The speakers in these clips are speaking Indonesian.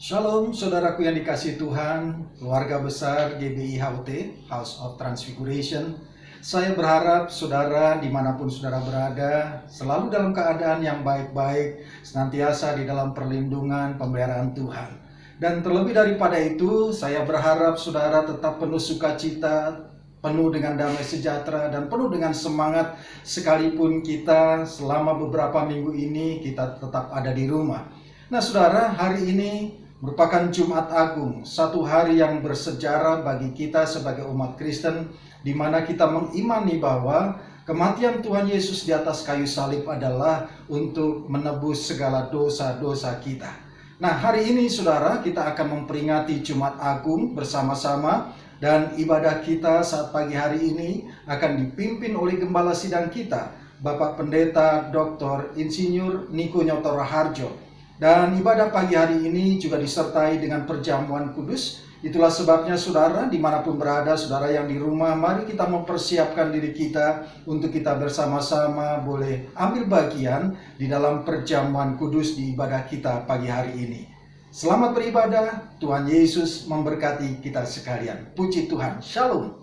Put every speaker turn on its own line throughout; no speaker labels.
Shalom saudaraku yang dikasihi Tuhan, keluarga besar GBI HOT, House of Transfiguration. Saya berharap saudara dimanapun saudara berada, selalu dalam keadaan yang baik-baik, senantiasa di dalam perlindungan pemeliharaan Tuhan. Dan terlebih daripada itu, saya berharap saudara tetap penuh sukacita, penuh dengan damai sejahtera, dan penuh dengan semangat, sekalipun kita selama beberapa minggu ini kita tetap ada di rumah. Nah saudara, hari ini merupakan Jumat Agung, satu hari yang bersejarah bagi kita sebagai umat Kristen, di mana kita mengimani bahwa kematian Tuhan Yesus di atas kayu salib adalah untuk menebus segala dosa-dosa kita. Nah, hari ini saudara, kita akan memperingati Jumat Agung bersama-sama, dan ibadah kita saat pagi hari ini akan dipimpin oleh Gembala Sidang kita, Bapak Pendeta Dr. Insinyur Niko Nyoto Raharjo. Dan ibadah pagi hari ini juga disertai dengan perjamuan kudus. Itulah sebabnya saudara, dimanapun berada, saudara yang di rumah, mari kita mempersiapkan diri kita untuk kita bersama-sama boleh ambil bagian di dalam perjamuan kudus di ibadah kita pagi hari ini. Selamat beribadah, Tuhan Yesus memberkati kita sekalian. Puji Tuhan, Shalom.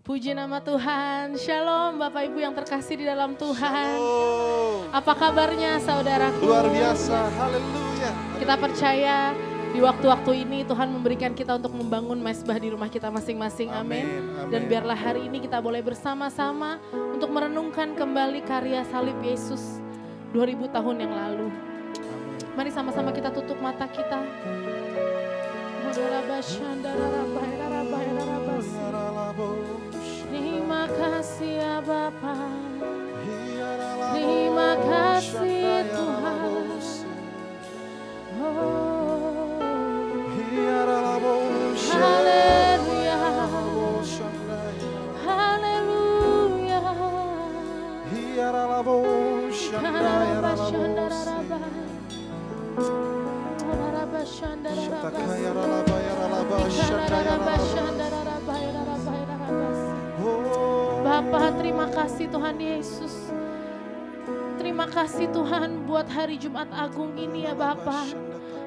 Puji nama Tuhan, Shalom Bapak Ibu yang terkasih di dalam Tuhan. Shalom. Apa kabarnya saudaraku?
Luar biasa, haleluya.
Kita percaya di waktu-waktu ini Tuhan memberikan kita untuk membangun mesbah di rumah kita masing-masing, amin. Dan biarlah hari ini kita boleh bersama-sama untuk merenungkan kembali karya salib Yesus 2000 tahun yang lalu. Mari sama-sama kita tutup mata kita. Terima kasih ya Bapa, terima kasih Tuhan. Oh, haleluya, haleluya. Bapa, terima kasih Tuhan Yesus. Terima kasih Tuhan buat hari Jumat Agung ini ya Bapa.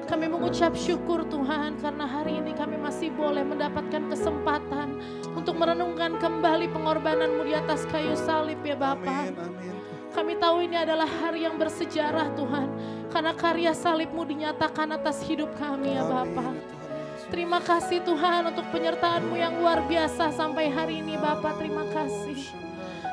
Kami mengucap syukur Tuhan karena hari ini kami masih boleh mendapatkan kesempatan untuk merenungkan kembali pengorbanan-Mu di atas kayu salib ya Bapa. Kami tahu ini adalah hari yang bersejarah Tuhan, karena karya salib-Mu dinyatakan atas hidup kami ya Bapa. Terima kasih Tuhan untuk penyertaan-Mu yang luar biasa sampai hari ini Bapa, terima kasih.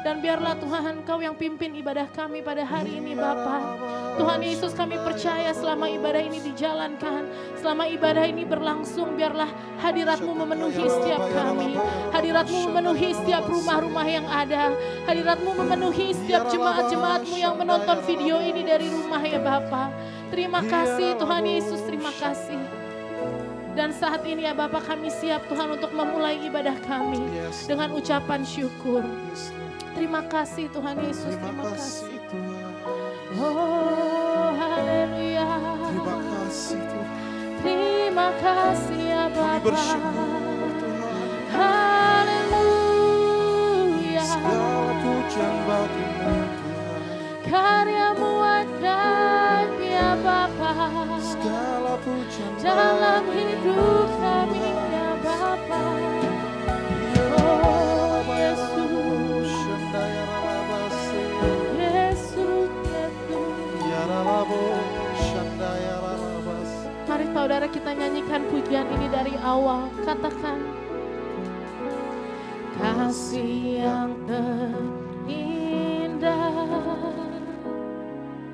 Dan biarlah Tuhan Engkau yang pimpin ibadah kami pada hari ini Bapa. Tuhan Yesus, kami percaya selama ibadah ini dijalankan, selama ibadah ini berlangsung, biarlah hadirat-Mu memenuhi setiap kami. Hadirat-Mu memenuhi setiap rumah-rumah yang ada. Hadirat-Mu memenuhi setiap jemaat-jemaat-Mu yang menonton video ini dari rumah ya Bapa. Terima kasih Tuhan Yesus, terima kasih. Dan saat ini ya Bapa, kami siap Tuhan untuk memulai ibadah kami dengan ucapan syukur. Terima kasih Tuhan Yesus, terima kasih. Oh, haleluya.
Terima kasih Tuhan.
Terima kasih ya Bapa.
Kami bersyukur Tuhan.
Haleluya.
Segala pujian bagi-Mu Tuhan.
Karya-Mu ajaib ya Bapa.
Segala pujian
dalam hidup kami ya Bapa. Oh Yesus, Yesus, Yesus. Mari saudara kita nyanyikan pujian ini dari awal. Katakan, kasih yang terindah,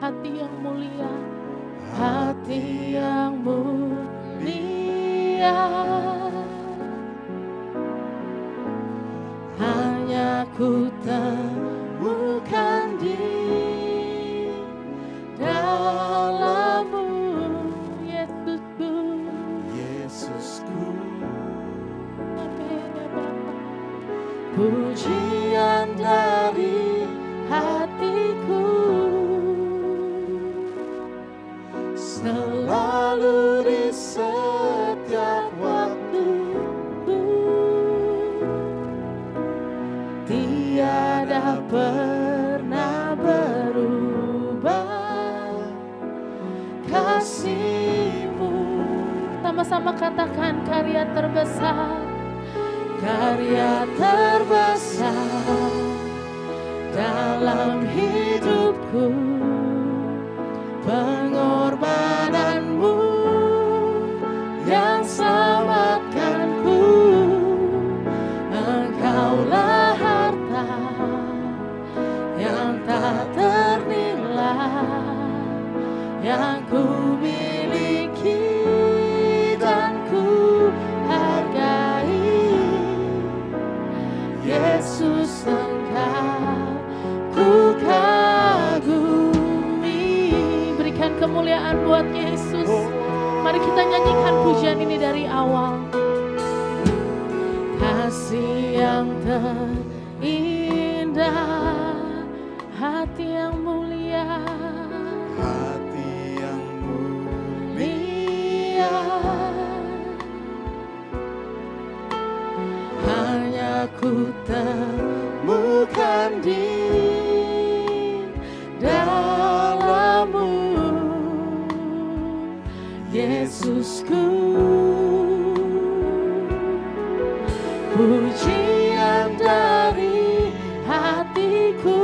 hati yang mulia, hati yang mulia, hanya ku temukan di dalam-Mu, Yesusku,
Yesusku.
amin ya Bapa. Pujian dari hatiku selalu di setiap waktu, tiada pernah berubah. kasih-Mu. Sama-sama katakan karya terbesar, karya terbesar dalam hidupku, pengorbananmu yang selamatkanku. Engkaulah harta yang tak ternilai yang ku miliki dan ku hargai. Yesus, Engkau ku kagumi. Berikan kemuliaan buat Yesus. Mari kita nyanyikan pujian ini dari awal. Kasih yang terindah, hati yang mulia,
hati yang mulia,
hanya ku temukan di dalam-Mu, Yesusku. Pujian dari hatiku,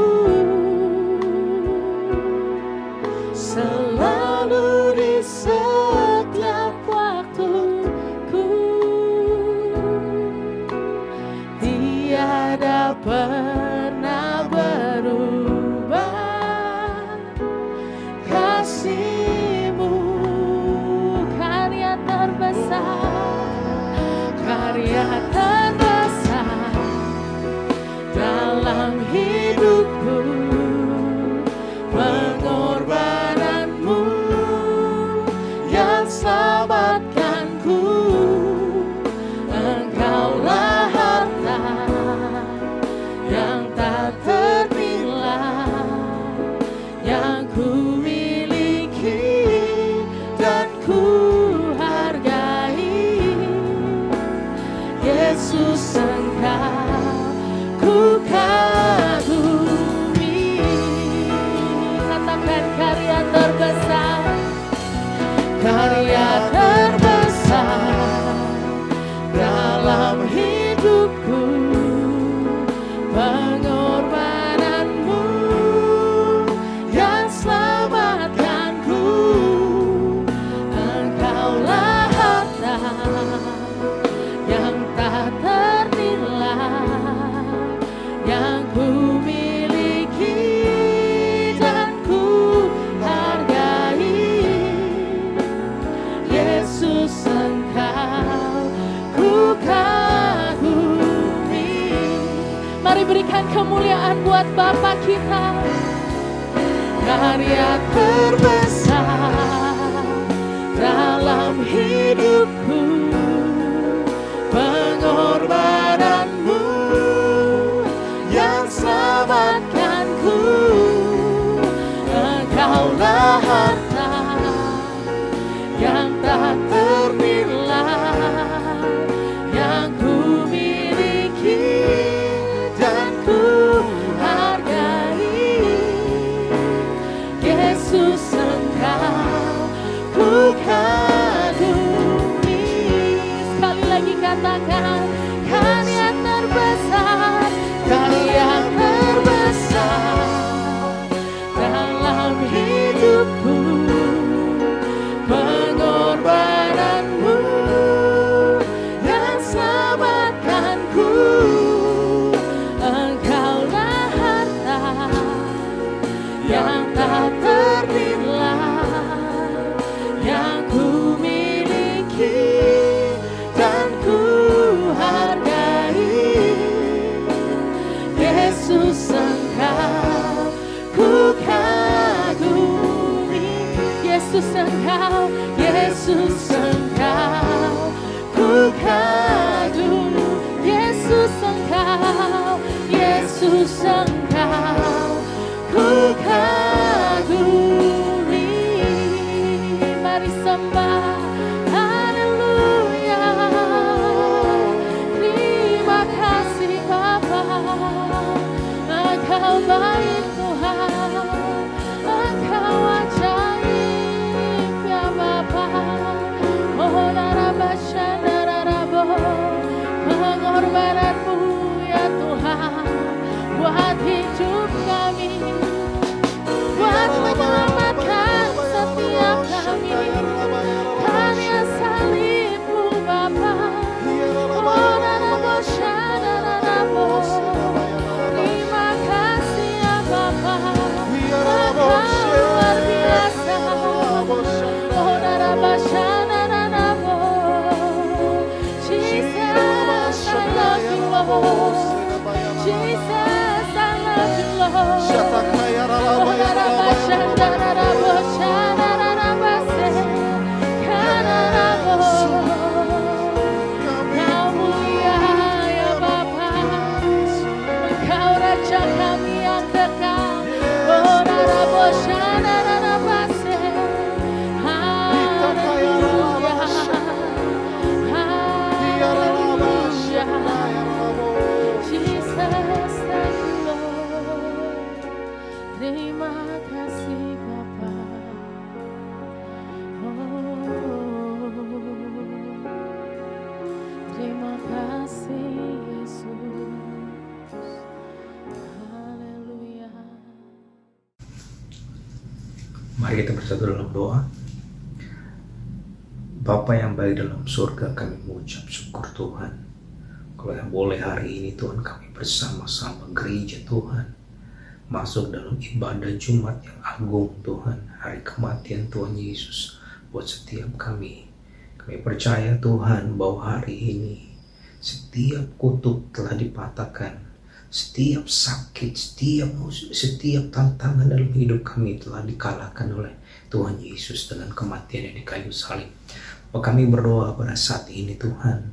selalu di setiap waktuku, tiada pernah berubah. Kasih-Mu karya terbesar, karya terbesar dalam hidupku, pengorbananmu yang selamatkanku. Engkaulah harta yang tak ternilai yang ku miliki dan ku hargai. Yesus, Engkau ku kagumi. Katakan karya terbesar, karya terbesar dalam hidupku, pengorbananmu yang selamatkanku. Engkaulah harta yang tak ternilai yang ku miliki dan ku hargai. Yesus, Engkau ku kagumi. Mari berikan kemuliaan buat Bapa kita. Karya terbesar dalam hidupku, pengorbananmu yang selamatkanku. Engkaulah harta yang tak ternilai yang ku miliki dan ku hargai. Yesus, Engkau ku kagumi. Sekali lagi katakan karya terbesar, karya terbesar dalam hidupku, pengorbananmu yang selamatkanku. Engkaulah harta yang tak ternilai yang ku miliki dan ku hargai. Yesus, Engkau ku kagumi. Yesus, Engkau, Yesus, Engkau ku kagumi. Yesus, Engkau, Yesus, Engkau ku kagumi. Mari sembah, haleluya. Terima kasih Bapa, Engkau baik Tuhan, Engkau ajaib ya
Mari kita bersatu dalam doa. Bapa yang baik dalam surga, kami mengucap syukur Tuhan. Kalau yang boleh hari ini Tuhan, kami bersama-sama gereja Tuhan masuk dalam ibadah Jumat yang agung Tuhan, hari kematian Tuhan Yesus buat setiap kami. Kami percaya Tuhan bahwa hari ini setiap kutuk telah dipatahkan, setiap sakit, setiap tantangan dalam hidup kami telah dikalahkan oleh Tuhan Yesus dengan kematian yang di kayu salib. Kami berdoa pada saat ini Tuhan,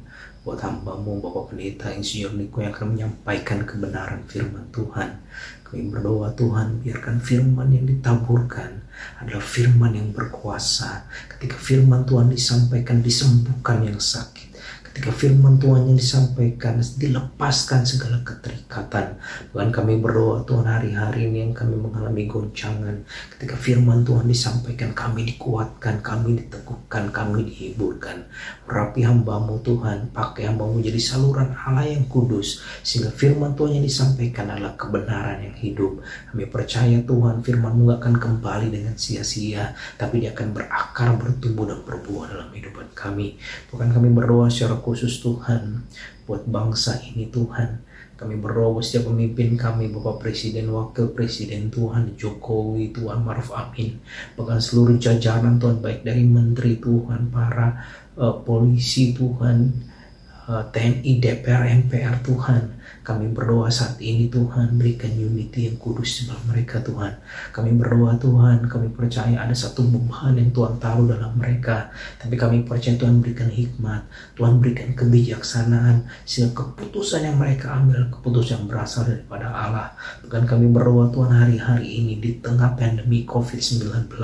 buat hamba-Mu Bapak Pendeta Insinyur Niko yang akan menyampaikan kebenaran firman Tuhan. Kami berdoa Tuhan, biarkan firman yang ditaburkan adalah firman yang berkuasa. Ketika firman Tuhan disampaikan, disembuhkan yang sakit. Ketika firman Tuhan yang disampaikan, dilepaskan segala keterikatan. Tuhan, kami berdoa Tuhan, hari-hari ini yang kami mengalami goncangan, ketika firman Tuhan disampaikan, kami dikuatkan, kami diteguhkan, kami dihiburkan. Urapi hamba-Mu Tuhan, pakai hamba-Mu jadi saluran Allah yang kudus, sehingga firman Tuhan yang disampaikan adalah kebenaran yang hidup. Kami percaya Tuhan, firman-Mu gak akan kembali dengan sia-sia, tapi dia akan berakar, bertumbuh dan berbuah dalam kehidupan kami. Bukan kami berdoa secara khusus Tuhan buat bangsa ini Tuhan. Kami berdoa setiap pemimpin kami, Bapak Presiden, Wakil Presiden Tuhan, Jokowi, Tuhan Maruf Amin, bahkan seluruh jajaran Tuhan, baik dari Menteri Tuhan, para polisi Tuhan, TNI, DPR, MPR Tuhan. Kami berdoa saat ini Tuhan, berikan unity yang kudus di dalam mereka Tuhan. Kami berdoa Tuhan, kami percaya ada satu beban yang Tuhan taruh dalam mereka. Tapi kami percaya Tuhan berikan hikmat, Tuhan berikan kebijaksanaan, sehingga keputusan yang mereka ambil, keputusan yang berasal daripada Allah. Bukan kami berdoa Tuhan hari-hari ini di tengah pandemi COVID-19.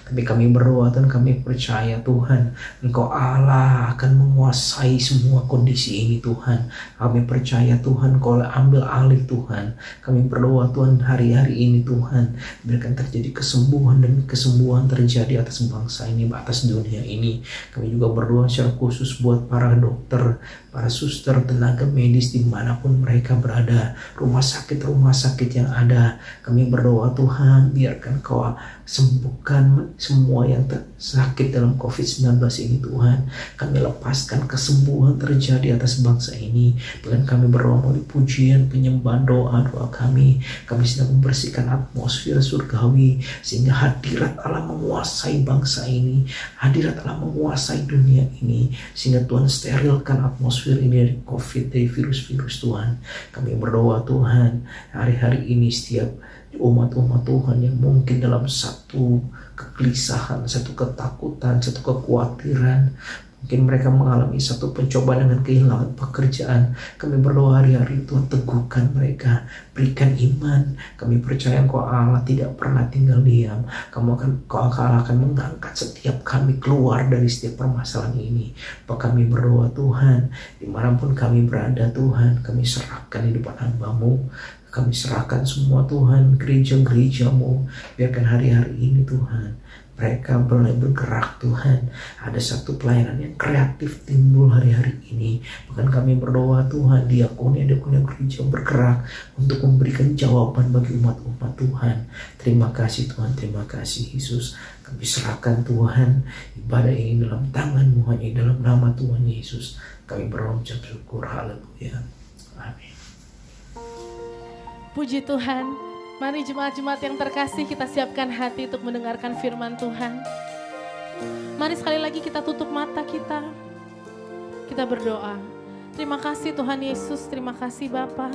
Tapi kami berdoa Tuhan, kami percaya Tuhan, Engkau Allah akan menguasai semua kondisi ini Tuhan. Kami percaya Tuhan, Engkau ambil alih Tuhan. Kami berdoa Tuhan hari-hari ini Tuhan, biarkan terjadi kesembuhan demi kesembuhan terjadi atas bangsa ini, atas dunia ini. Kami juga berdoa secara khusus buat para dokter, para suster, tenaga medis dimanapun mereka berada, rumah sakit yang ada. Kami berdoa Tuhan, biarkan Kau sembuhkan semua yang sakit dalam COVID-19 ini Tuhan. Kami lepaskan kesembuhan terjadi atas bangsa ini. Dan kami berdoa melalui pujian, penyembahan, doa kami sedang membersihkan atmosfer surgawi, sehingga hadirat Allah menguasai bangsa ini, hadirat Allah menguasai dunia ini, sehingga Tuhan sterilkan atmosfer ini dari COVID, dari virus-virus Tuhan. Kami berdoa Tuhan, hari-hari ini setiap umat-umat Tuhan yang mungkin dalam satu kegelisahan, satu ketakutan, satu kekhawatiran, mungkin mereka mengalami satu pencobaan dengan kehilangan pekerjaan. Kami berdoa hari-hari Tuhan, teguhkan mereka, berikan iman. Kami percaya Engkau Allah tidak pernah tinggal diam. Kau akan mengangkat setiap kami keluar dari setiap permasalahan ini. Kami berdoa Tuhan, dimanapun kami berada Tuhan, kami serahkan hidup hamba-Mu. Kami serahkan semua Tuhan, gereja-gereja-Mu. Biarkan hari-hari ini Tuhan, mereka mulai bergerak Tuhan. Ada satu pelayanan yang kreatif timbul hari-hari ini. Bahkan kami berdoa Tuhan, diakoni gereja bergerak untuk memberikan jawaban bagi umat-umat Tuhan. Terima kasih Tuhan, terima kasih Yesus. Kami serahkan Tuhan ibadah ini dalam tangan-Mu, hanya dalam nama Tuhan Yesus. Kami berdoa syukur, haleluya. Amin.
Puji Tuhan. Mari jemaat-jemaat yang terkasih, kita siapkan hati untuk mendengarkan firman Tuhan. Mari sekali lagi kita tutup mata kita. Kita berdoa. Terima kasih Tuhan Yesus, terima kasih Bapa.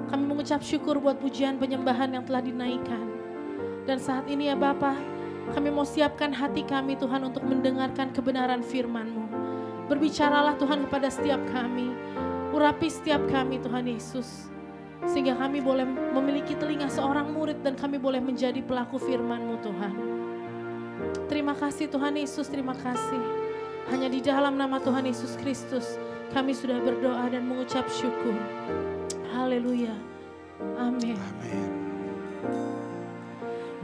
Kami mengucap syukur buat pujian penyembahan yang telah dinaikkan. Dan saat ini ya Bapa, kami mau siapkan hati kami Tuhan untuk mendengarkan kebenaran firman-Mu. Berbicaralah Tuhan kepada setiap kami. Urapi setiap kami Tuhan Yesus. Sehingga kami boleh memiliki telinga seorang murid dan kami boleh menjadi pelaku firman-Mu Tuhan. Terima kasih Tuhan Yesus, terima kasih. Hanya di dalam nama Tuhan Yesus Kristus kami sudah berdoa dan mengucap syukur. Haleluya. Amin.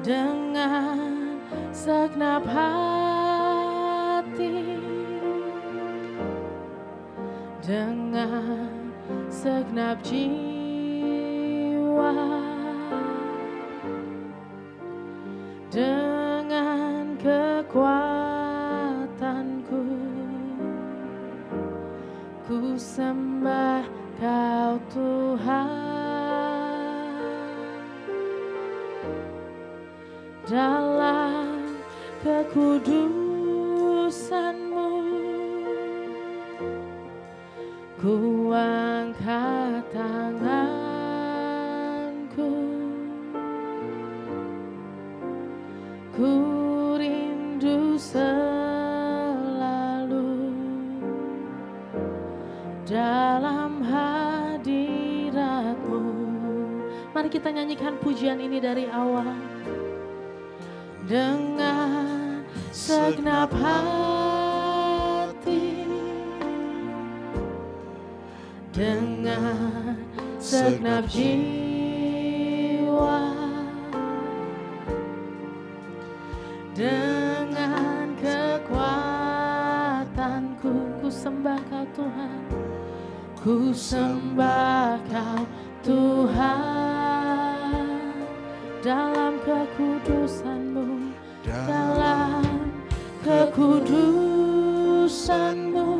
Dengan segenap hati, dengan segenap jiwa, dengan kekuatanku, ku sembah Kau Tuhan. Dalam kekudusan-Mu ku angkat tanganku, ku rindu selalu dalam hadirat-Mu. Mari kita nyanyikan pujian ini dari awal. Dengan segenap hati, dengan segenap jiwa, dengan kekuatanku, ku sembah Kau Tuhan, ku sembah Kau Tuhan. Dalam kekudusan-Mu, dalam kekudusan-Mu,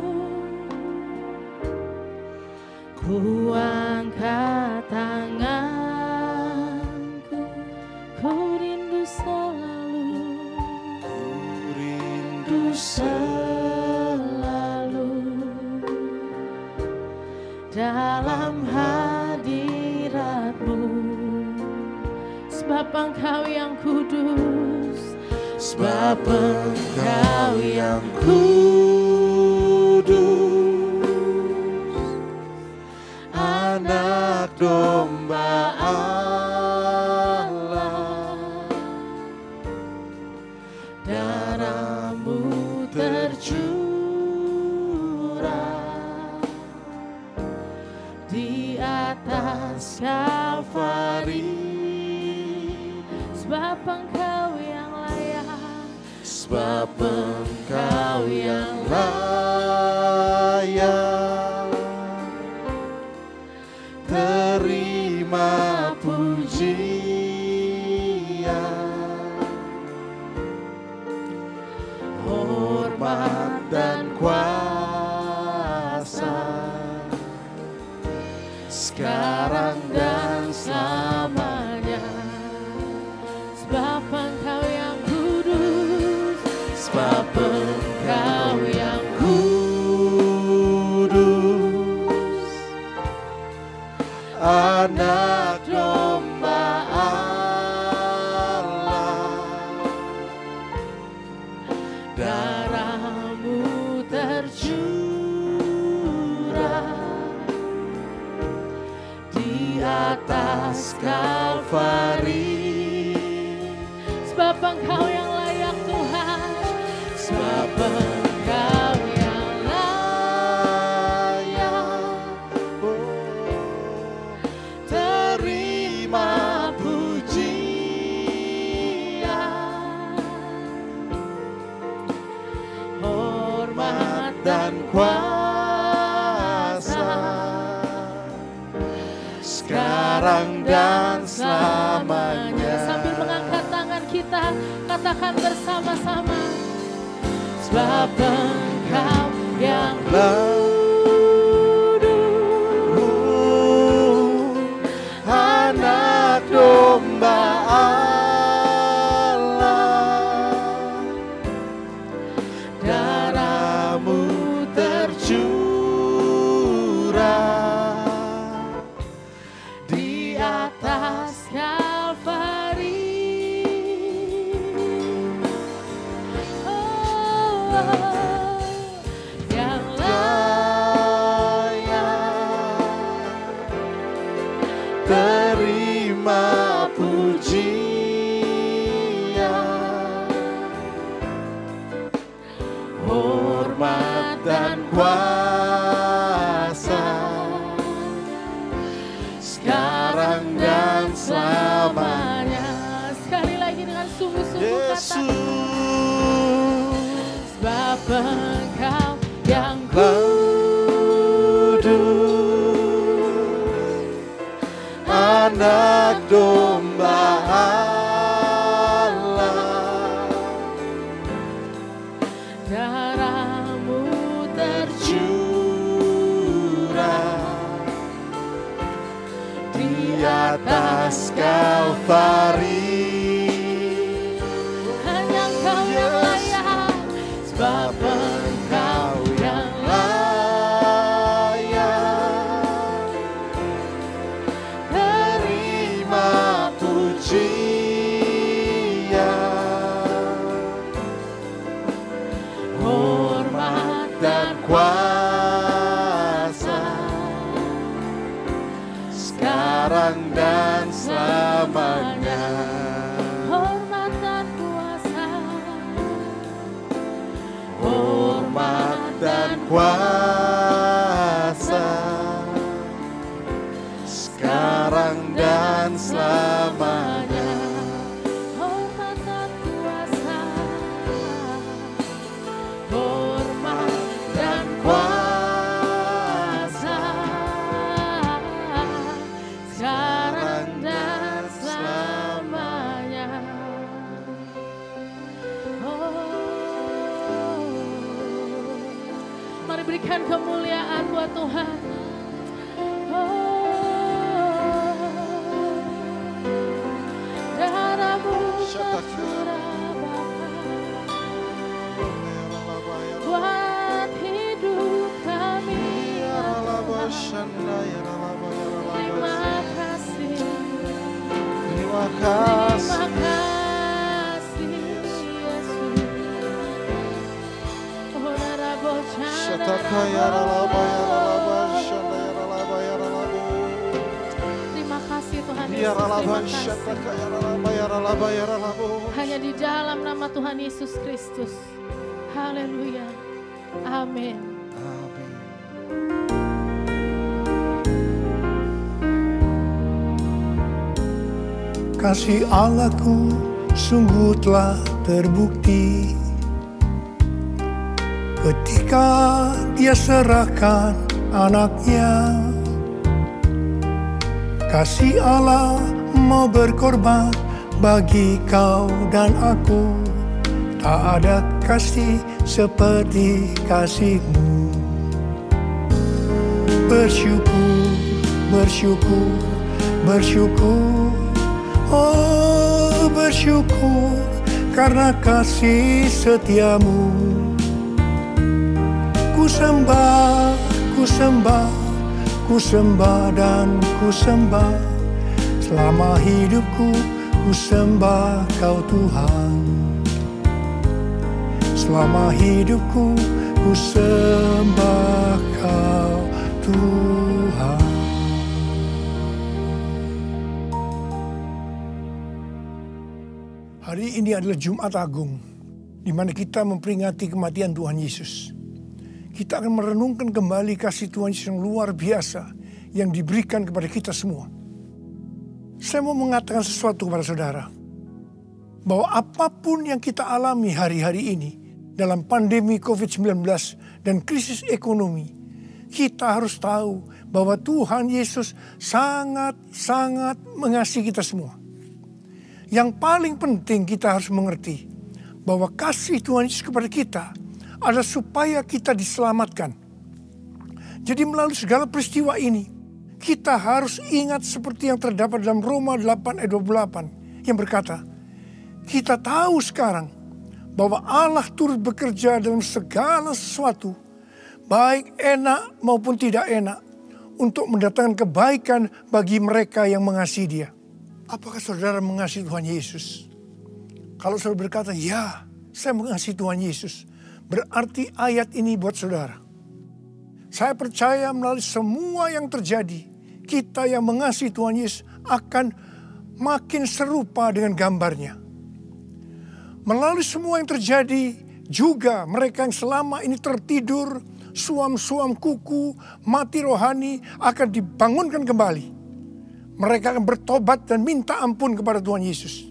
ku angkat tanganku, ku rindu selalu, ku rindu selalu dalam hadirat-Mu. Sebab Engkau yang kudus, sebab Engkau yang kudus, Anak Domba Allah. Darah-Mu tercurah di atas Kalvari. Sebab Engkau yang layak, sebab Engkau yang layak, terima pujian, hormat dan kuasa, sekarang dan selamanya. Sebab Engkau yang kudus, sebab Engkau yang kudus, Anak Domba Allah. Darah-Mu tercurah di atas Kalvari. Sebab Engkau yang layak Tuhan, sebab Engkau yang layak, terima pujian, hormat dan kuasa, sekarang dan selamanya. Sambil mengangkat tangan kita, katakan bersama-sama. Sebab Engkau yang kudus, Anak Domba Allah. Darah-Mu tercurah di atas Kalvari. Yang layak, terima pujian, hormat dan kuasa, sekarang dan selamanya. Sekali lagi dengan sungguh-sungguh katakan. Sebab Engkau yang kudus, Anak Domba Allah. darahmu tercurah
di atas Kalvari.
Hanya Engkau yang layak, sebab Engkau yang
layak. Terima pujian,
hormat dan
kuasa, sekarang dan selamanya.
hormat dan kuasa,
Hormat dan kuasa, sekarang dan selamanya.
hormat dan kuasa, hormat dan kuasa, sekarang dan selamanya. Mari berikan kemuliaan buat Tuhan. Darahmu tercurah Bapa, buat hidup kami. Terima kasih,
Terima
terima
kasih.
kasih Yesus. Oh, darabo terima kasih Tuhan Yesus, terima kasih. Hanya di dalam nama Tuhan Yesus Kristus. Haleluya. Amin.
Kasih Allahku sungguh telah terbukti ketika Dia serahkan anaknya. Kasih Allah mau berkorban bagi kau dan aku. Tak ada kasih seperti kasih-Mu. Bersyukur, bersyukur, bersyukur. Oh, bersyukur karena kasih setia-Mu. Ku sembah, ku sembah, ku sembah dan ku sembah. Selama hidupku ku sembah Kau Tuhan. Selama hidupku ku sembah Kau Tuhan. Hari ini adalah Jumat Agung, di mana kita memperingati kematian Tuhan Yesus. Kita akan merenungkan kembali kasih Tuhan Yesus yang luar biasa yang diberikan kepada kita semua. Saya mau mengatakan sesuatu kepada saudara, bahwa apapun yang kita alami hari-hari ini dalam pandemi COVID-19 dan krisis ekonomi, kita harus tahu bahwa Tuhan Yesus sangat-sangat mengasihi kita semua. Yang paling penting kita harus mengerti bahwa kasih Tuhan Yesus kepada kita adalah supaya kita diselamatkan. Jadi melalui segala peristiwa ini, kita harus ingat seperti yang terdapat dalam Roma 8 ayat 28 yang berkata, kita tahu sekarang bahwa Allah turut bekerja dalam segala sesuatu, baik enak maupun tidak enak, untuk mendatangkan kebaikan bagi mereka yang mengasihi Dia. Apakah saudara mengasihi Tuhan Yesus? Kalau saudara berkata, ya, saya mengasihi Tuhan Yesus, berarti ayat ini buat saudara. Saya percaya melalui semua yang terjadi, kita yang mengasihi Tuhan Yesus akan makin serupa dengan gambarnya. Melalui semua yang terjadi, juga mereka yang selama ini tertidur, suam-suam kuku, mati rohani akan dibangunkan kembali. Mereka akan bertobat dan minta ampun kepada Tuhan Yesus.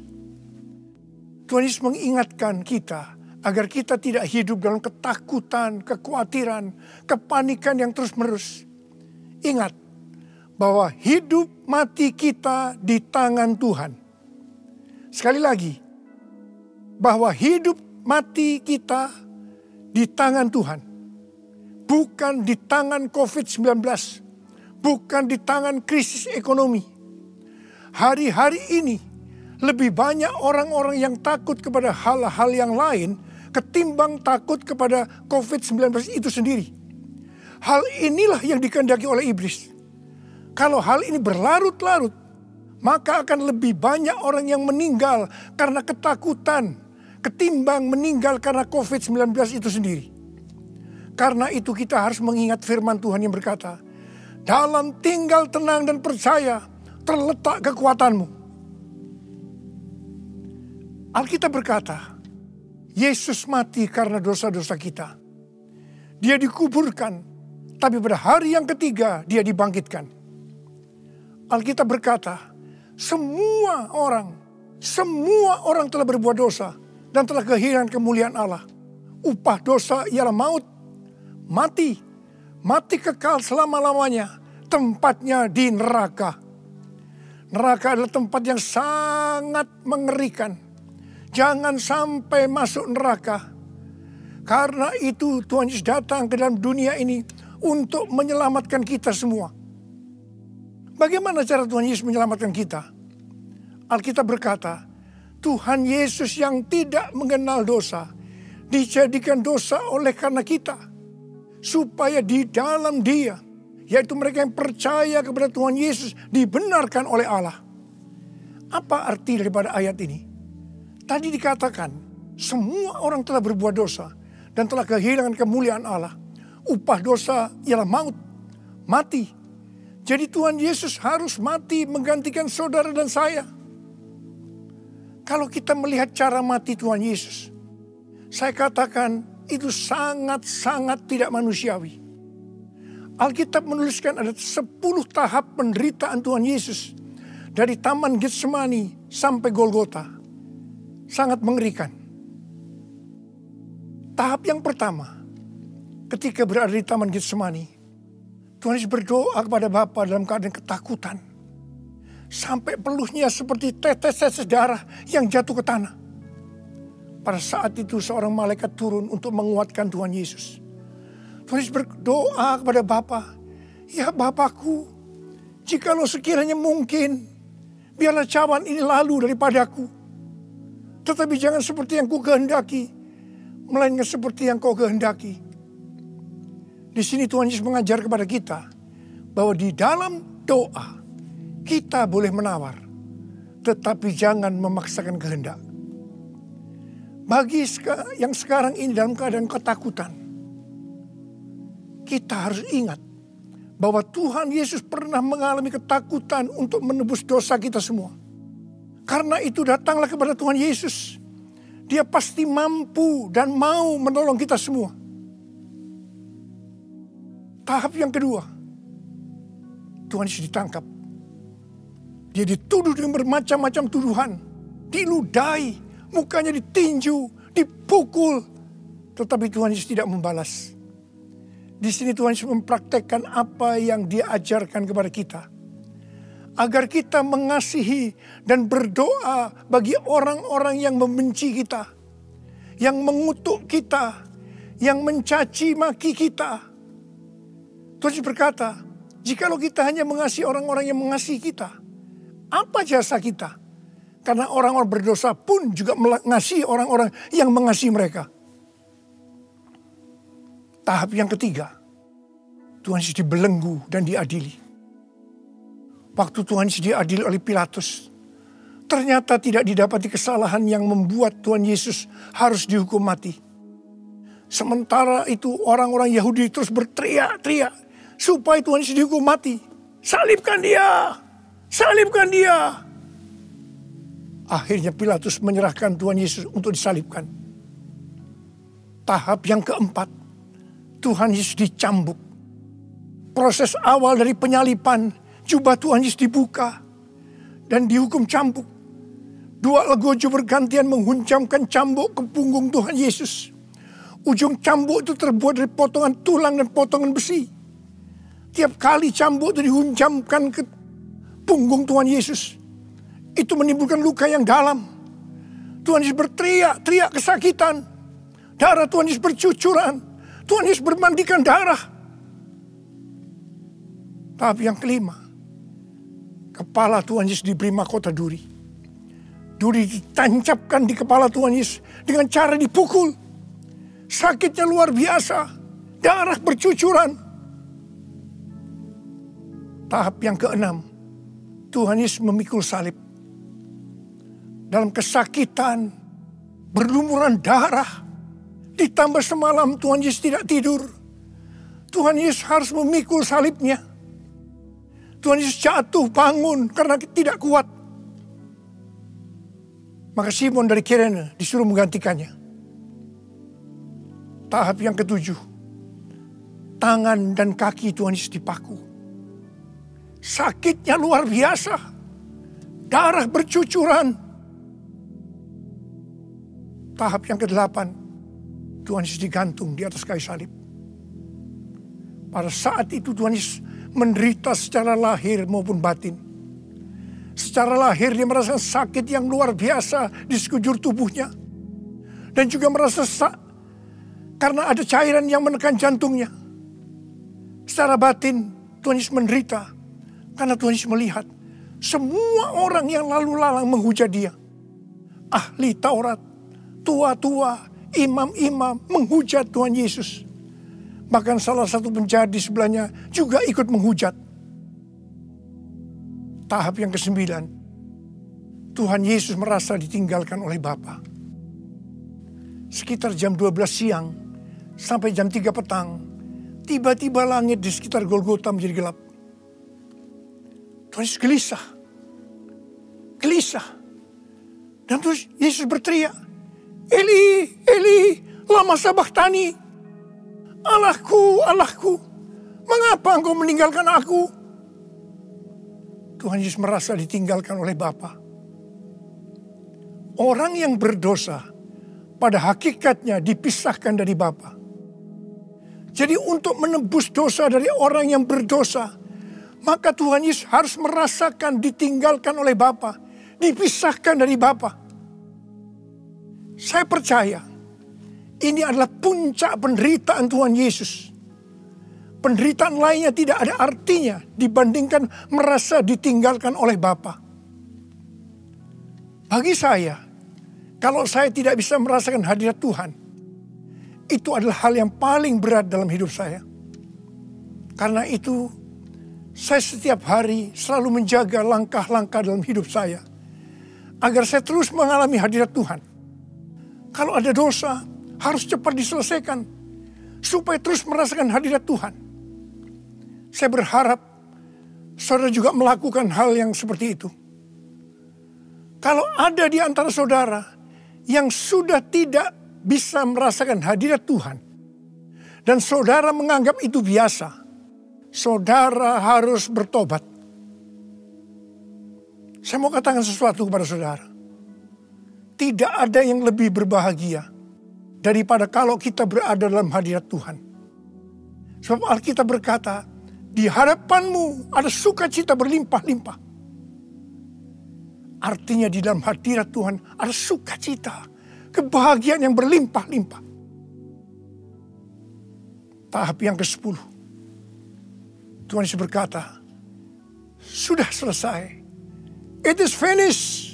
Tuhan Yesus mengingatkan kita agar kita tidak hidup dalam ketakutan, kekhawatiran, kepanikan yang terus-menerus. Ingat bahwa hidup mati kita di tangan Tuhan. Sekali lagi, bahwa hidup mati kita di tangan Tuhan. Bukan di tangan COVID-19. Bukan di tangan krisis ekonomi. Hari-hari ini lebih banyak orang-orang yang takut kepada hal-hal yang lain ketimbang takut kepada COVID-19 itu sendiri. Hal inilah yang dikehendaki oleh iblis. Kalau hal ini berlarut-larut, maka akan lebih banyak orang yang meninggal karena ketakutan ketimbang meninggal karena COVID-19 itu sendiri. Karena itu kita harus mengingat firman Tuhan yang berkata, dalam tinggal tenang dan percaya terletak kekuatanmu. Alkitab berkata, Yesus mati karena dosa-dosa kita. Dia dikuburkan, tapi pada hari yang ketiga dia dibangkitkan. Alkitab berkata, semua orang telah berbuat dosa dan telah kehilangan kemuliaan Allah. Upah dosa ialah maut, mati kekal selama-lamanya, tempatnya di neraka. Neraka adalah tempat yang sangat mengerikan. Jangan sampai masuk neraka. Karena itu Tuhan Yesus datang ke dalam dunia ini untuk menyelamatkan kita semua. Bagaimana cara Tuhan Yesus menyelamatkan kita? Alkitab berkata, Tuhan Yesus yang tidak mengenal dosa, dijadikan dosa oleh karena kita. Supaya di dalam Dia, yaitu mereka yang percaya kepada Tuhan Yesus, dibenarkan oleh Allah. Apa arti daripada ayat ini? Tadi dikatakan, semua orang telah berbuat dosa dan telah kehilangan kemuliaan Allah. Upah dosa ialah maut, mati. Jadi Tuhan Yesus harus mati menggantikan saudara dan saya. Kalau kita melihat cara mati Tuhan Yesus, saya katakan itu sangat-sangat tidak manusiawi. Alkitab menuliskan ada 10 tahap penderitaan Tuhan Yesus. Dari Taman Getsemani sampai Golgota. Sangat mengerikan. Tahap yang pertama, ketika berada di Taman Getsemani, Tuhan Yesus berdoa kepada Bapa dalam keadaan ketakutan. Sampai peluhnya seperti tetes-tetes darah yang jatuh ke tanah. Pada saat itu seorang malaikat turun untuk menguatkan Tuhan Yesus. Tuhan Yesus berdoa kepada Bapa, ya Bapakku, jikalau sekiranya mungkin, biarlah cawan ini lalu daripadaku. Tetapi jangan seperti yang ku kehendaki, melainkan seperti yang kau kehendaki. Di sini Tuhan Yesus mengajar kepada kita, bahwa di dalam doa, kita boleh menawar, tetapi jangan memaksakan kehendak. Bagi yang sekarang ini dalam keadaan ketakutan, kita harus ingat bahwa Tuhan Yesus pernah mengalami ketakutan untuk menebus dosa kita semua. Karena itu datanglah kepada Tuhan Yesus. Dia pasti mampu dan mau menolong kita semua. Tahap yang kedua, Tuhan Yesus ditangkap. Dia dituduh dengan bermacam-macam tuduhan, diludahi, mukanya ditinju, dipukul. Tetapi Tuhan Yesus tidak membalas. Di sini Tuhan Yesus mempraktekkan apa yang Dia ajarkan kepada kita. Agar kita mengasihi dan berdoa bagi orang-orang yang membenci kita. Yang mengutuk kita. Yang mencaci maki kita. Tuhan Yesus berkata, jikalau kita hanya mengasihi orang-orang yang mengasihi kita, apa jasa kita? Karena orang-orang berdosa pun juga mengasihi orang-orang yang mengasihi mereka. Tahap yang ketiga, Tuhan Yesus dibelenggu dan diadili. Waktu Tuhan Yesus diadili oleh Pilatus, ternyata tidak didapati kesalahan yang membuat Tuhan Yesus harus dihukum mati. Sementara itu orang-orang Yahudi terus berteriak-teriak supaya Tuhan Yesus dihukum mati. Salibkan dia! Salibkan dia! Akhirnya Pilatus menyerahkan Tuhan Yesus untuk disalibkan. Tahap yang keempat, Tuhan Yesus dicambuk. Proses awal dari penyalipan, jubah Tuhan Yesus dibuka dan dihukum cambuk. Dua legojo bergantian menghunjamkan cambuk ke punggung Tuhan Yesus. Ujung cambuk itu terbuat dari potongan tulang dan potongan besi. Tiap kali cambuk itu dihunjamkan ke punggung Tuhan Yesus, itu menimbulkan luka yang dalam. Tuhan Yesus berteriak-teriak kesakitan. Darah Tuhan Yesus bercucuran. Tuhan Yesus bermandikan darah. Tahap yang kelima, kepala Tuhan Yesus diberi mahkota duri. Duri ditancapkan di kepala Tuhan Yesus dengan cara dipukul. Sakitnya luar biasa. Darah bercucuran. Tahap yang keenam, Tuhan Yesus memikul salib. Dalam kesakitan, berlumuran darah. Ditambah semalam Tuhan Yesus tidak tidur. Tuhan Yesus harus memikul salibnya. Tuhan Yesus jatuh bangun karena tidak kuat. Maka Simon dari Kirene disuruh menggantikannya. Tahap yang ketujuh, tangan dan kaki Tuhan Yesus dipaku. Sakitnya luar biasa. Darah bercucuran. Tahap yang kedelapan, Tuhan Yesus digantung di atas kayu salib. Pada saat itu Tuhan Yesus menderita secara lahir maupun batin. Secara lahir dia merasakan sakit yang luar biasa di sekujur tubuhnya. Dan juga merasa karena ada cairan yang menekan jantungnya. Secara batin Tuhan Yesus menderita karena Tuhan Yesus melihat semua orang yang lalu lalang menghujat dia. Ahli Taurat, tua-tua, imam-imam menghujat Tuhan Yesus. Bahkan salah satu penjahat di sebelahnya juga ikut menghujat. Tahap yang ke-9, Tuhan Yesus merasa ditinggalkan oleh Bapa. Sekitar jam 12 siang sampai jam 3 petang, tiba-tiba langit di sekitar Golgota menjadi gelap. Tuhan Yesus gelisah. Dan terus Yesus berteriak, Eli, Eli, lama sabachthani. Allahku, Allahku, mengapa engkau meninggalkan aku? Tuhan Yesus merasa ditinggalkan oleh Bapa. Orang yang berdosa pada hakikatnya dipisahkan dari Bapa. Jadi untuk menebus dosa dari orang yang berdosa, maka Tuhan Yesus harus merasakan ditinggalkan oleh Bapa, dipisahkan dari Bapa. Saya percaya ini adalah puncak penderitaan Tuhan Yesus. Penderitaan lainnya tidak ada artinya dibandingkan merasa ditinggalkan oleh Bapa. Bagi saya, kalau saya tidak bisa merasakan hadirat Tuhan, itu adalah hal yang paling berat dalam hidup saya. Karena itu, saya setiap hari selalu menjaga langkah-langkah dalam hidup saya, agar saya terus mengalami hadirat Tuhan. Kalau ada dosa, harus cepat diselesaikan supaya terus merasakan hadirat Tuhan. Saya berharap saudara juga melakukan hal yang seperti itu. Kalau ada di antara saudara yang sudah tidak bisa merasakan hadirat Tuhan dan saudara menganggap itu biasa, saudara harus bertobat. Saya mau katakan sesuatu kepada saudara. Tidak ada yang lebih berbahagia daripada kalau kita berada dalam hadirat Tuhan. Sebab Alkitab berkata, di hadapanmu ada sukacita berlimpah-limpah. Artinya di dalam hadirat Tuhan ada sukacita, kebahagiaan yang berlimpah-limpah. Tahap yang ke-10. Tuhan Yesus berkata, sudah selesai. It is finished.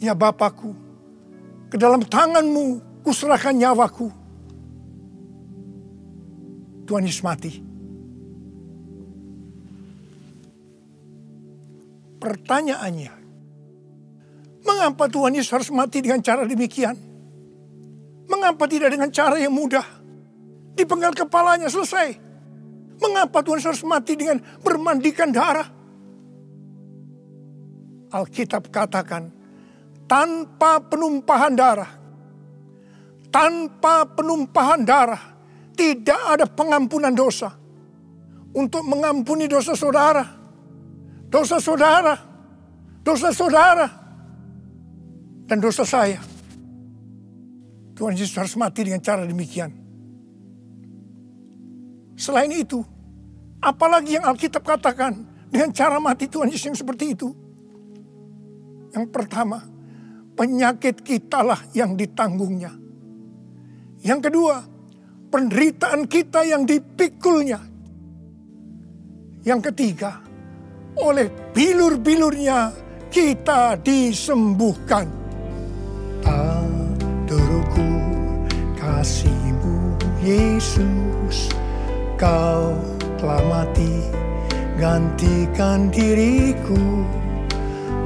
Ya Bapakku, ke dalam tanganmu kuserahkan nyawaku. Tuhan Yesus mati. Pertanyaannya, mengapa Tuhan Yesus harus mati dengan cara demikian? Mengapa tidak dengan cara yang mudah? Dipenggal kepalanya, selesai. Mengapa Tuhan Yesus harus mati dengan bermandikan darah? Alkitab katakan, tanpa penumpahan darah, tidak ada pengampunan dosa. Untuk mengampuni dosa saudara, dan dosa saya, Tuhan Yesus harus mati dengan cara demikian. Selain itu, apalagi yang Alkitab katakan dengan cara mati Tuhan Yesus yang seperti itu? Yang pertama, penyakit kitalah yang ditanggungnya. Yang kedua, penderitaan kita yang dipikulnya. Yang ketiga, oleh bilur-bilurnya kita disembuhkan. Tak terukur kasih-Mu Yesus, Kau telah mati gantikan diriku.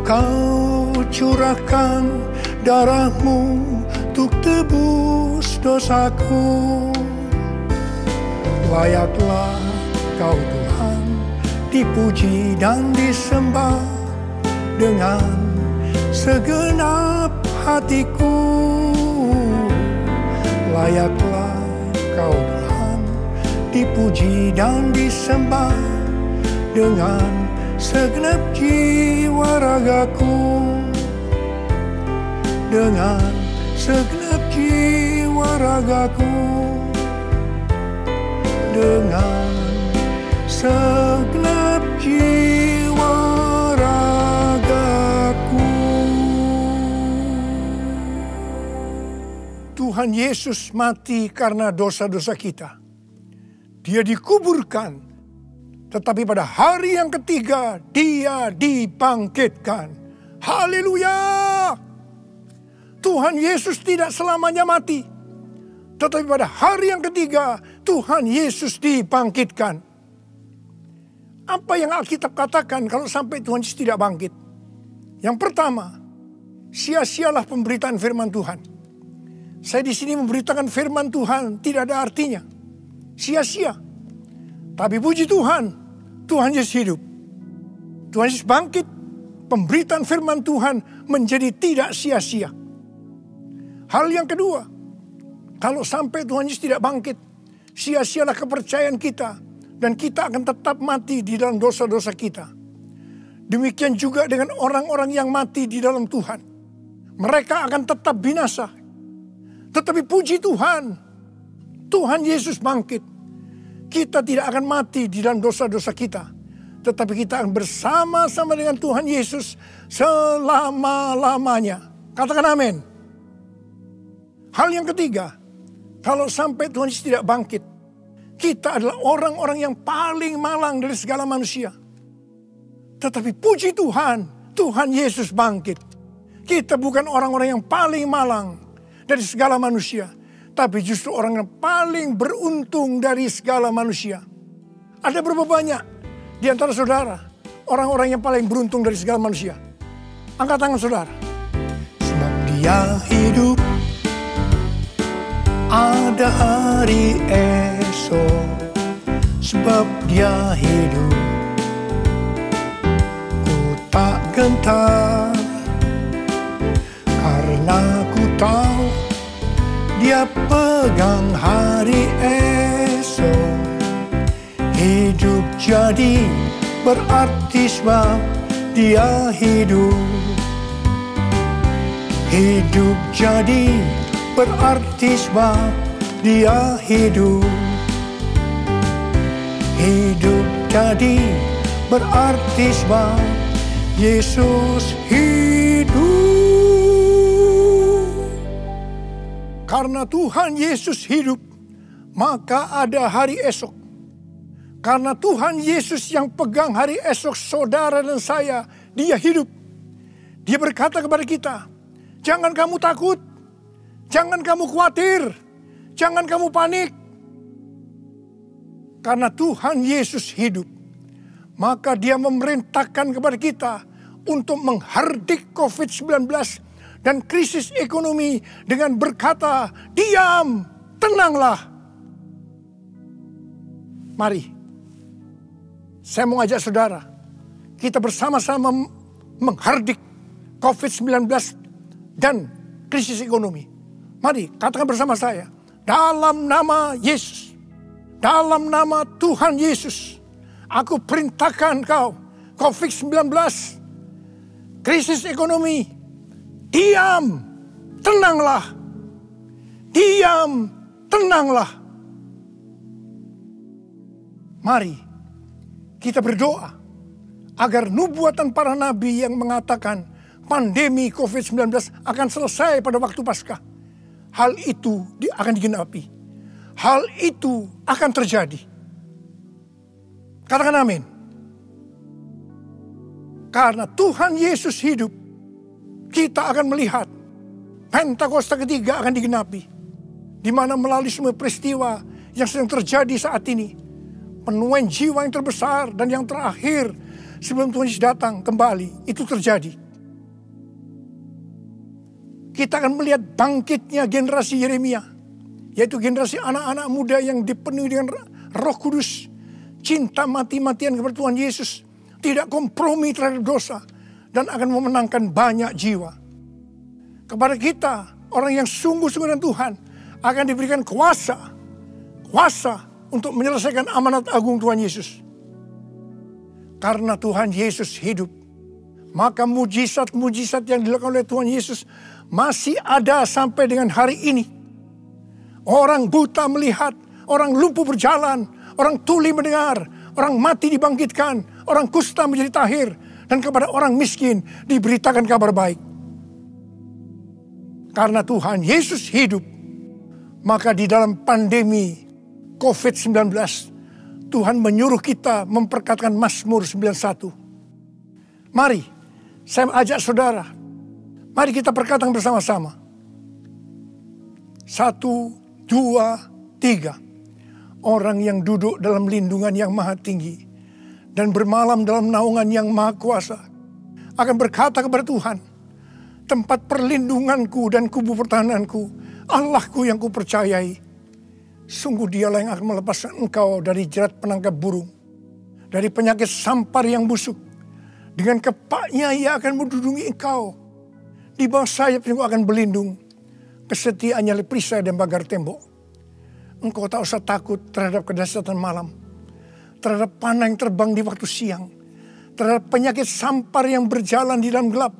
Kau curahkan darah-Mu untuk tebus dosaku. Layaklah Kau Tuhan dipuji dan disembah dengan segenap hatiku. Layaklah Kau Tuhan dipuji dan disembah dengan segenap jiwa ragaku. Dengan segenap jiwa ragaku. Dengan segenap jiwa ragaku. Tuhan Yesus mati karena dosa-dosa kita. Dia dikuburkan, tetapi pada hari yang ketiga Dia dibangkitkan. Haleluya! Tuhan Yesus tidak selamanya mati, tetapi pada hari yang ketiga Tuhan Yesus dibangkitkan. Apa yang Alkitab katakan kalau sampai Tuhan Yesus tidak bangkit? Yang pertama, sia-sialah pemberitaan firman Tuhan. Saya di sini memberitakan firman Tuhan tidak ada artinya. Sia-sia. Tapi puji Tuhan, Tuhan Yesus hidup. Tuhan Yesus bangkit, pemberitaan firman Tuhan menjadi tidak sia-sia. Hal yang kedua, kalau sampai Tuhan Yesus tidak bangkit, sia-sialah kepercayaan kita. Dan kita akan tetap mati di dalam dosa-dosa kita. Demikian juga dengan orang-orang yang mati di dalam Tuhan. Mereka akan tetap binasa. Tetapi puji Tuhan, Tuhan Yesus bangkit. Kita tidak akan mati di dalam dosa-dosa kita. Tetapi kita akan bersama-sama dengan Tuhan Yesus selama-lamanya. Katakan amin. Hal yang ketiga, kalau sampai Tuhan Yesus tidak bangkit, kita adalah orang-orang yang paling malang dari segala manusia. Tetapi puji Tuhan, Tuhan Yesus bangkit. Kita bukan orang-orang yang paling malang dari segala manusia, tapi justru orang yang paling beruntung dari segala manusia. Ada berapa banyak di antara saudara orang-orang yang paling beruntung dari segala manusia? Angkat tangan saudara. Sebab Dia hidup, ada hari esok. Sebab Dia hidup, ku tak gentar. Karena ku tahu Dia pegang hari esok. Hidup jadi berarti sebab Dia hidup. Hidup jadi berarti sebab Dia hidup. Hidup jadi berarti sebab Yesus hidup. Karena Tuhan Yesus hidup, maka ada hari esok. Karena Tuhan Yesus yang pegang hari esok saudara dan saya, Dia hidup. Dia berkata kepada kita, jangan kamu takut. Jangan kamu khawatir, jangan kamu panik. Karena Tuhan Yesus hidup, maka Dia memerintahkan kepada kita untuk menghardik COVID-19 dan krisis ekonomi dengan berkata, diam, tenanglah. Mari, saya mau ajak saudara, kita bersama-sama menghardik COVID-19 dan krisis ekonomi. Mari katakan bersama saya, dalam nama Yesus, dalam nama Tuhan Yesus, aku perintahkan kau, COVID-19, krisis ekonomi, diam, tenanglah. Diam, tenanglah. Mari kita berdoa agar nubuatan para nabi yang mengatakan pandemi COVID-19 akan selesai pada waktu Paskah hal itu akan digenapi. Hal itu akan terjadi. Katakan amin. Karena Tuhan Yesus hidup, kita akan melihat Pentakosta ketiga akan digenapi. Di mana melalui semua peristiwa yang sedang terjadi saat ini, penuaian jiwa yang terbesar dan yang terakhir sebelum Tuhan Yesus datang kembali, itu terjadi. Kita akan melihat bangkitnya generasi Yeremia, yaitu generasi anak-anak muda yang dipenuhi dengan Roh Kudus, cinta mati-matian kepada Tuhan Yesus, tidak kompromi terhadap dosa, dan akan memenangkan banyak jiwa. Kepada kita, orang yang sungguh-sungguh dengan Tuhan, akan diberikan kuasa untuk menyelesaikan amanat agung Tuhan Yesus. Karena Tuhan Yesus hidup, maka mujizat-mujizat yang dilakukan oleh Tuhan Yesus masih ada sampai dengan hari ini. Orang buta melihat, orang lumpuh berjalan, orang tuli mendengar, orang mati dibangkitkan, orang kusta menjadi tahir, dan kepada orang miskin diberitakan kabar baik. Karena Tuhan Yesus hidup, maka di dalam pandemi COVID-19, Tuhan menyuruh kita memperkatakan Mazmur 91. Mari, saya ajak saudara, mari kita perkatakan bersama-sama. 1, 2, 3. Orang yang duduk dalam lindungan yang maha tinggi dan bermalam dalam naungan yang maha kuasa akan berkata kepada Tuhan, tempat perlindunganku dan kubu pertahananku, Allahku yang kupercayai. Sungguh dialah yang akan melepaskan engkau dari jerat penangkap burung, dari penyakit sampar yang busuk. Dengan kepaknya ia akan mendudungi engkau. Di bawah sayapnya engkau akan berlindung. Kesetiaannya perisai dan pagar tembok. Engkau tak usah takut terhadap kedahsyatan malam, terhadap panah yang terbang di waktu siang, terhadap penyakit sampar yang berjalan di dalam gelap,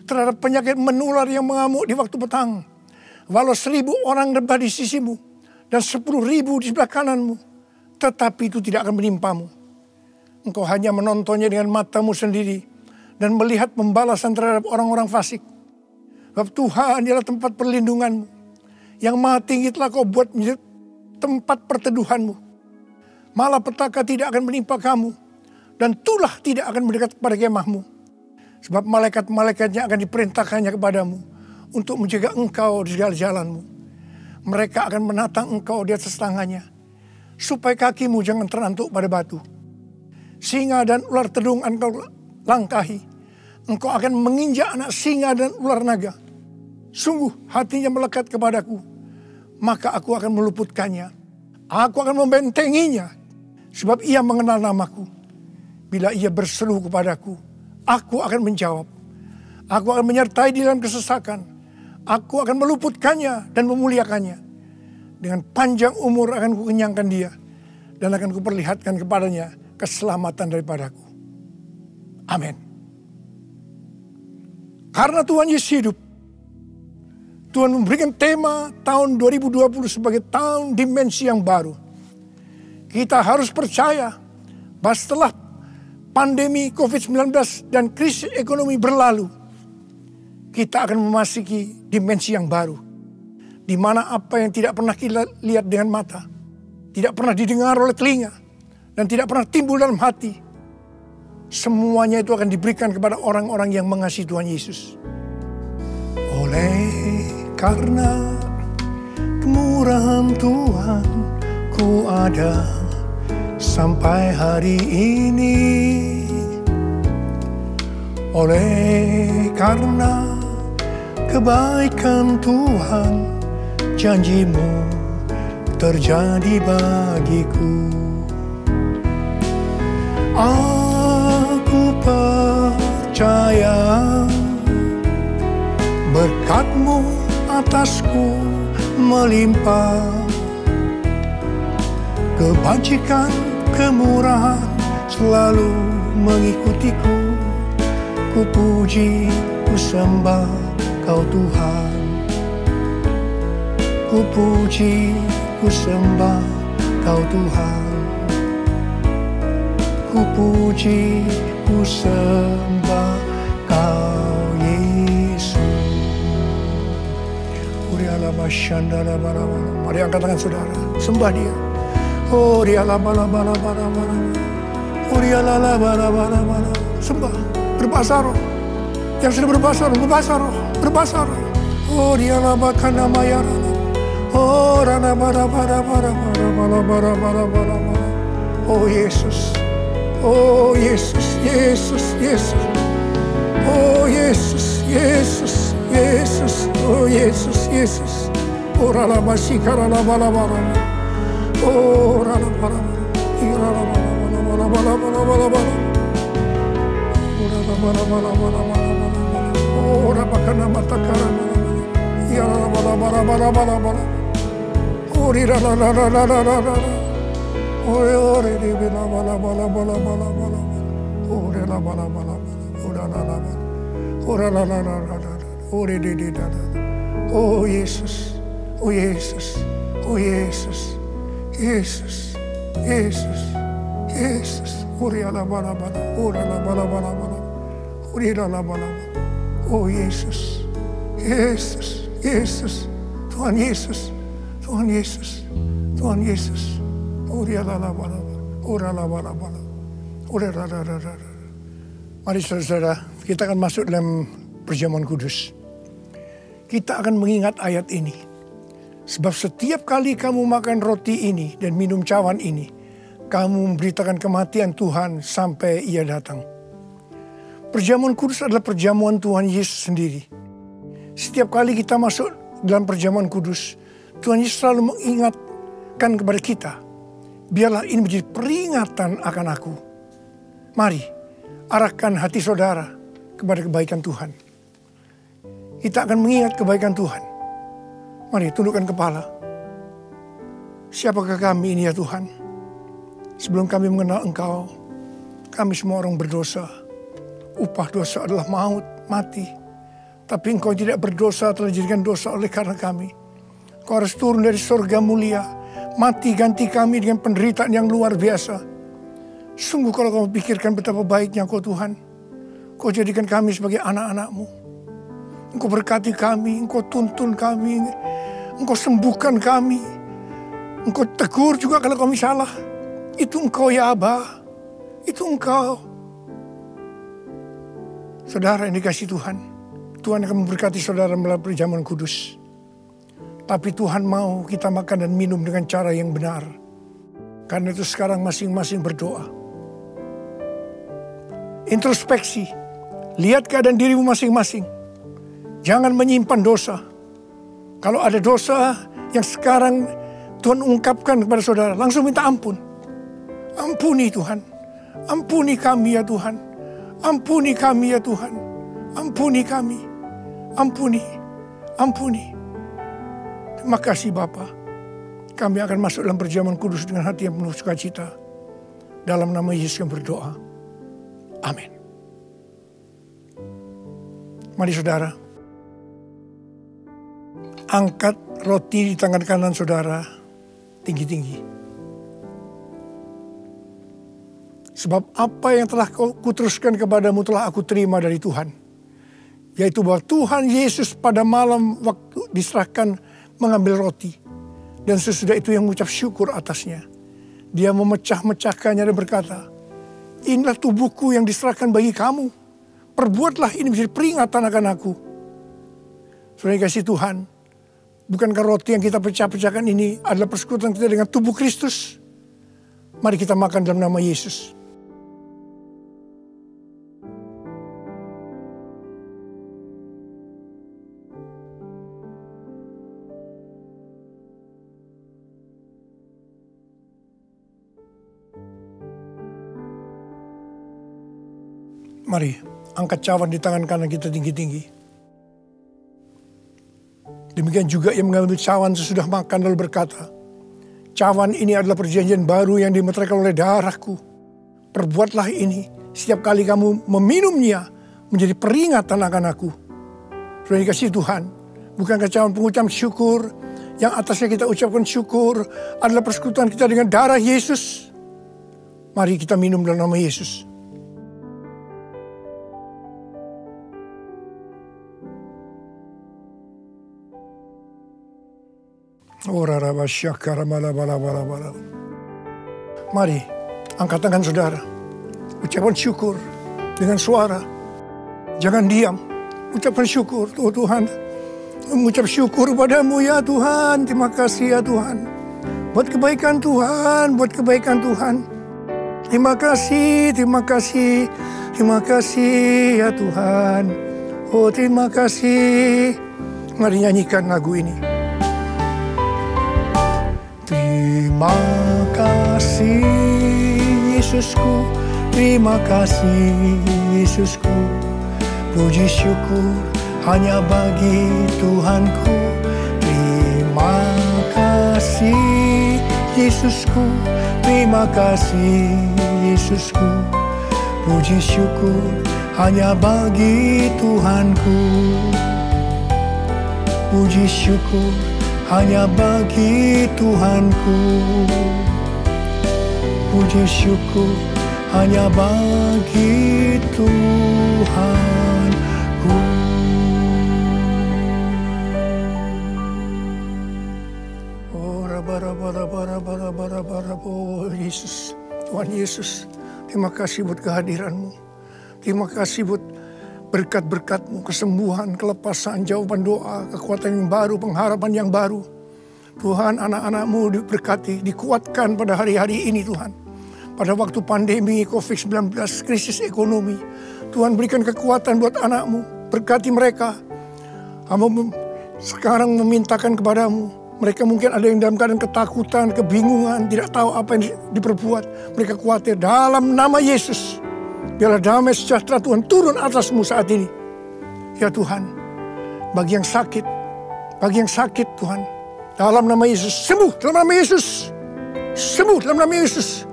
terhadap penyakit menular yang mengamuk di waktu petang. Walau 1000 orang rebah di sisimu dan 10.000 di sebelah kananmu, tetapi itu tidak akan menimpamu. Engkau hanya menontonnya dengan matamu sendiri dan melihat pembalasan terhadap orang-orang fasik. Sebab Tuhan adalah tempat perlindunganmu, yang maha tinggi telah kau buat menjadi tempat perteduhanmu. Malapetaka tidak akan menimpa kamu, dan tulah tidak akan mendekat kepada kemahmu. Sebab malaikat-malaikatnya akan diperintahkannya kepadamu untuk menjaga engkau di segala jalanmu. Mereka akan menatang engkau di atas tangannya, supaya kakimu jangan terantuk pada batu. Singa dan ular tedung engkau langkahi. Engkau akan menginjak anak singa dan ular naga. Sungguh hatinya melekat kepadaku, maka aku akan meluputkannya. Aku akan membentenginya, sebab ia mengenal namaku. Bila ia berseru kepadaku, aku akan menjawab. Aku akan menyertai di dalam kesesakan. Aku akan meluputkannya dan memuliakannya. Dengan panjang umur akan kukenyangkan dia, dan akan kuperlihatkan kepadanya keselamatan daripadaku. Amin. Karena Tuhan Yesus hidup, Tuhan memberikan tema tahun 2020 sebagai tahun dimensi yang baru. Kita harus percaya bahwa setelah pandemi COVID-19 dan krisis ekonomi berlalu, kita akan memasuki dimensi yang baru, di mana apa yang tidak pernah kita lihat dengan mata, tidak pernah didengar oleh telinga, dan tidak pernah timbul dalam hati, semuanya itu akan diberikan kepada orang-orang yang mengasihi Tuhan Yesus. Oleh karena kemurahan Tuhan, ku ada sampai hari ini. Oleh karena kebaikan Tuhan, janjimu terjadi bagiku. Aku percaya berkat-Mu atasku melimpah. Kebajikan, kemurahan selalu mengikutiku. Ku puji, ku sembah Kau Tuhan. Ku puji, ku sembah Kau Tuhan. Ku puji, ku sembah Kau Yesus. Mari angkat tangan saudara, sembah dia. Sembah, berbahasa roh. Yang sudah berbahasa roh, berbahasa roh. Oh Yesus, oh Yesus, Yesus, Yesus. Oh Yesus, Yesus, Yesus, oh Yesus, Yesus. Oh rala sikara la bala bala. Oh rala bala. Ira la bala bala bala bala bala bala. Oh rala bala bala bala bala. Oh rala kana mata kara. Ira la bala bala bala bala bala. Oh ira la la la la la la. Oh re re bala bala bala bala bala bala. Oh re la bala bala. Oh Yesus, oh Yesus, oh Yesus, Yesus, Yesus, Yesus. Oh Yesus, Yesus, Yesus, Tuhan Yesus, Tuhan Yesus, Tuhan Yesus. Mari saudara, kita akan masuk dalam perjamuan kudus. Kita akan mengingat ayat ini. Sebab setiap kali kamu makan roti ini dan minum cawan ini, kamu memberitakan kematian Tuhan sampai Ia datang. Perjamuan kudus adalah perjamuan Tuhan Yesus sendiri. Setiap kali kita masuk dalam perjamuan kudus, Tuhan Yesus selalu mengingatkan kepada kita, biarlah ini menjadi peringatan akan aku. Mari, arahkan hati saudara kepada kebaikan Tuhan. Kita akan mengingat kebaikan Tuhan. Mari tundukkan kepala. Siapakah kami ini ya Tuhan? Sebelum kami mengenal Engkau, kami semua orang berdosa. Upah dosa adalah maut, mati. Tapi Engkau tidak berdosa telah dijadikan dosa oleh karena kami. Engkau harus turun dari surga mulia, mati ganti kami dengan penderitaan yang luar biasa. Sungguh kalau kau pikirkan betapa baiknya Engkau Tuhan, Kau jadikan kami sebagai anak-anak-Mu. Engkau berkati kami, Engkau tuntun kami, Engkau sembuhkan kami. Engkau tegur juga kalau kami salah. Itu Engkau ya Aba, itu Engkau. Saudara yang dikasihi Tuhan, Tuhan akan memberkati saudara melalui perjamuan kudus. Tapi Tuhan mau kita makan dan minum dengan cara yang benar. Karena itu sekarang masing-masing berdoa. Introspeksi, lihat keadaan dirimu masing-masing. Jangan menyimpan dosa. Kalau ada dosa yang sekarang Tuhan ungkapkan kepada saudara, langsung minta ampun. Ampuni Tuhan. Ampuni kami ya Tuhan. Ampuni kami ya Tuhan. Ampuni kami. Ampuni. Ampuni. Terima kasih Bapa. Kami akan masuk dalam perjamuan kudus dengan hati yang penuh sukacita. Dalam nama Yesus yang berdoa. Amin. Mari saudara. Angkat roti di tangan kanan saudara tinggi-tinggi. Sebab apa yang telah kuteruskan kepadamu telah aku terima dari Tuhan. Yaitu bahwa Tuhan Yesus pada malam waktu diserahkan mengambil roti. Dan sesudah itu yang mengucap syukur atasnya. Dia memecah-mecahkannya dan berkata, inilah tubuhku yang diserahkan bagi kamu. Perbuatlah ini menjadi peringatan akan aku. Saudara kasih Tuhan, bukankah roti yang kita pecah-pecahkan ini adalah persekutuan kita dengan tubuh Kristus? Mari kita makan dalam nama Yesus. Mari, angkat cawan di tangan kanan kita tinggi-tinggi. Demikian juga yang mengambil cawan sesudah makan lalu berkata, cawan ini adalah perjanjian baru yang dimeteraikan oleh darahku. Perbuatlah ini setiap kali kamu meminumnya menjadi peringatan akan aku. Sudah dikasih Tuhan, bukankah cawan pengucapan syukur yang atasnya kita ucapkan syukur adalah persekutuan kita dengan darah Yesus? Mari kita minum dalam nama Yesus. Mari, angkat tangan saudara. Ucapan syukur dengan suara. Jangan diam. Ucapan syukur. Oh Tuhan, mengucap syukur padamu ya Tuhan. Terima kasih ya Tuhan. Buat kebaikan Tuhan, buat kebaikan Tuhan. Terima kasih, terima kasih. Terima kasih ya Tuhan. Oh terima kasih. Mari nyanyikan lagu ini. Terima kasih Yesusku, terima kasih Yesusku. Puji syukur hanya bagi Tuhanku. Terima kasih Yesusku, terima kasih Yesusku. Puji syukur hanya bagi Tuhanku. Puji syukur hanya bagi Tuhanku. Puji syukur hanya bagi Tuhanku. Oh, oh Yesus, Tuhan Yesus, terima kasih buat kehadiran-Mu. Terima kasih buat berkat-berkat-Mu, kesembuhan, kelepasan, jawaban doa, kekuatan yang baru, pengharapan yang baru. Tuhan, anak-anak-Mu diberkati, dikuatkan pada hari-hari ini Tuhan. Pada waktu pandemi COVID-19, krisis ekonomi, Tuhan berikan kekuatan buat anak-Mu, berkati mereka. Hamba sekarang memintakan kepadamu, mereka mungkin ada yang dalam keadaan ketakutan, kebingungan, tidak tahu apa yang diperbuat. Mereka khawatir, dalam nama Yesus, biarlah damai sejahtera Tuhan turun atasmu saat ini. Ya Tuhan, bagi yang sakit Tuhan, dalam nama Yesus, sembuh dalam nama Yesus. Sembuh dalam nama Yesus.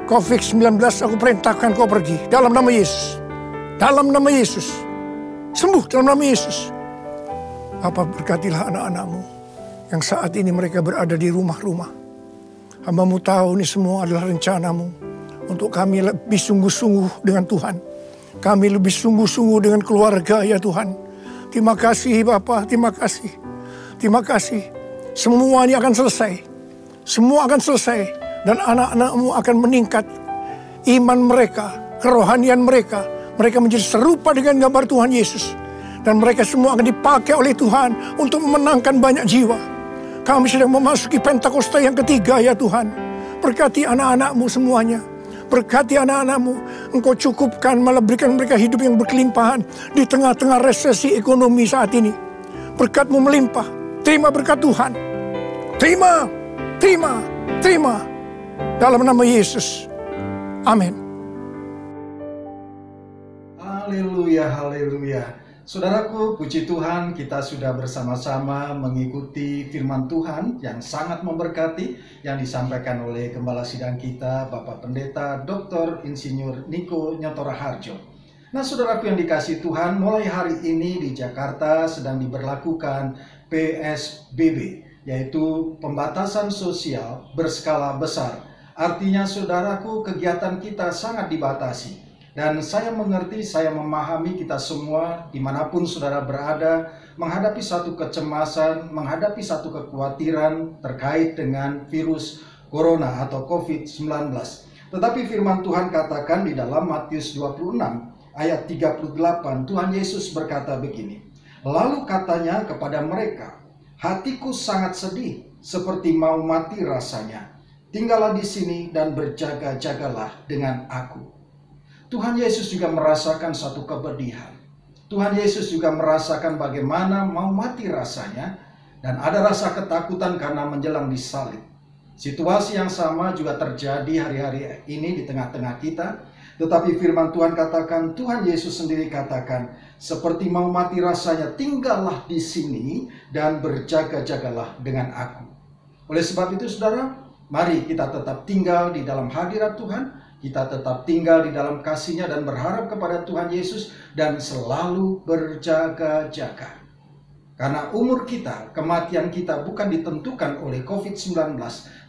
COVID-19 aku perintahkan kau pergi. Dalam nama Yesus. Dalam nama Yesus. Sembuh dalam nama Yesus. Bapa, berkatilah anak-anak-Mu yang saat ini mereka berada di rumah-rumah. Hamba-Mu tahu ini semua adalah rencana-Mu untuk kami lebih sungguh-sungguh dengan Tuhan. Kami lebih sungguh-sungguh dengan keluarga ya Tuhan. Terima kasih Bapa, terima kasih. Terima kasih. Semua ini akan selesai. Semua akan selesai. Dan anak-anak-Mu akan meningkat iman mereka, kerohanian mereka. Mereka menjadi serupa dengan gambar Tuhan Yesus. Dan mereka semua akan dipakai oleh Tuhan untuk memenangkan banyak jiwa. Kami sedang memasuki Pentakosta yang ketiga ya Tuhan. Berkati anak-anak-Mu semuanya. Berkati anak-anak-Mu. Engkau cukupkan, malah berikan mereka hidup yang berkelimpahan di tengah-tengah resesi ekonomi saat ini. Berkat-Mu melimpah. Terima berkat Tuhan. Terima, terima, terima. Dalam nama Yesus. Amin.
Haleluya, haleluya. Saudaraku, puji Tuhan, kita sudah bersama-sama mengikuti firman Tuhan yang sangat memberkati yang disampaikan oleh Gembala Sidang kita, Bapak Pendeta Dr. Insinyur Niko Nyotora Harjo. Nah, saudaraku yang dikasihi Tuhan, mulai hari ini di Jakarta sedang diberlakukan PSBB, yaitu pembatasan sosial berskala besar. Artinya saudaraku, kegiatan kita sangat dibatasi. Dan saya mengerti, saya memahami kita semua dimanapun saudara berada menghadapi satu kecemasan, menghadapi satu kekhawatiran terkait dengan virus corona atau COVID-19. Tetapi firman Tuhan katakan di dalam Matius 26 ayat 38, Tuhan Yesus berkata begini. Lalu katanya kepada mereka, hatiku sangat sedih seperti mau mati rasanya. Tinggallah di sini dan berjaga-jagalah dengan aku. Tuhan Yesus juga merasakan satu kepedihan. Tuhan Yesus juga merasakan bagaimana mau mati rasanya dan ada rasa ketakutan karena menjelang disalib. Situasi yang sama juga terjadi hari-hari ini di tengah-tengah kita. Tetapi firman Tuhan katakan, Tuhan Yesus sendiri katakan, seperti mau mati rasanya, tinggallah di sini dan berjaga-jagalah dengan aku. Oleh sebab itu saudara, mari kita tetap tinggal di dalam hadirat Tuhan, kita tetap tinggal di dalam kasih-Nya dan berharap kepada Tuhan Yesus dan selalu berjaga-jaga. Karena umur kita, kematian kita bukan ditentukan oleh COVID-19,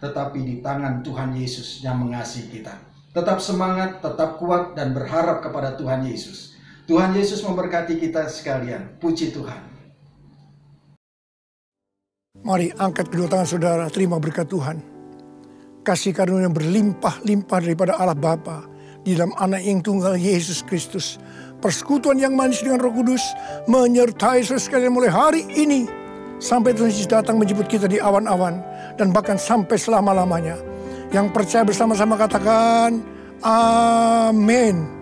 tetapi di tangan Tuhan Yesus yang mengasihi kita. Tetap semangat, tetap kuat dan berharap kepada Tuhan Yesus. Tuhan Yesus memberkati kita sekalian. Puji Tuhan.
Mari angkat kedua tangan saudara, terima berkat Tuhan. Kasih karunia yang berlimpah-limpah daripada Allah Bapa di dalam anak yang tunggal Yesus Kristus. Persekutuan yang manis dengan Roh Kudus menyertai saudara sekalian mulai hari ini sampai Tuhan Yesus datang menjemput kita di awan-awan dan bahkan sampai selama-lamanya. Yang percaya bersama-sama katakan amin.